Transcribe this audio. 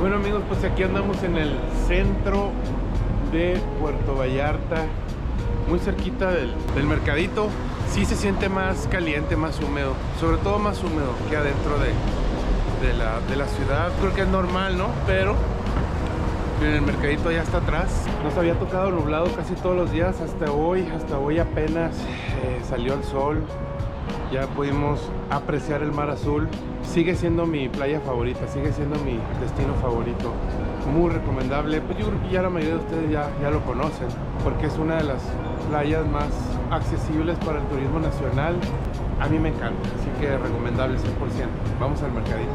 Bueno amigos, pues aquí andamos en el centro de Puerto Vallarta, muy cerquita del mercadito. Sí se siente más caliente, más húmedo, sobre todo más húmedo que adentro de la ciudad. Creo que es normal, ¿no? Pero miren, el mercadito ya está atrás. Nos había tocado nublado casi todos los días hasta hoy apenas salió el sol. Ya pudimos apreciar el mar azul. Sigue siendo mi playa favorita, sigue siendo mi destino favorito. Muy recomendable. Pues yo creo que ya la mayoría de ustedes ya lo conocen, porque es una de las playas más accesibles para el turismo nacional. A mí me encanta, así que recomendable 100%. Vamos al mercadito.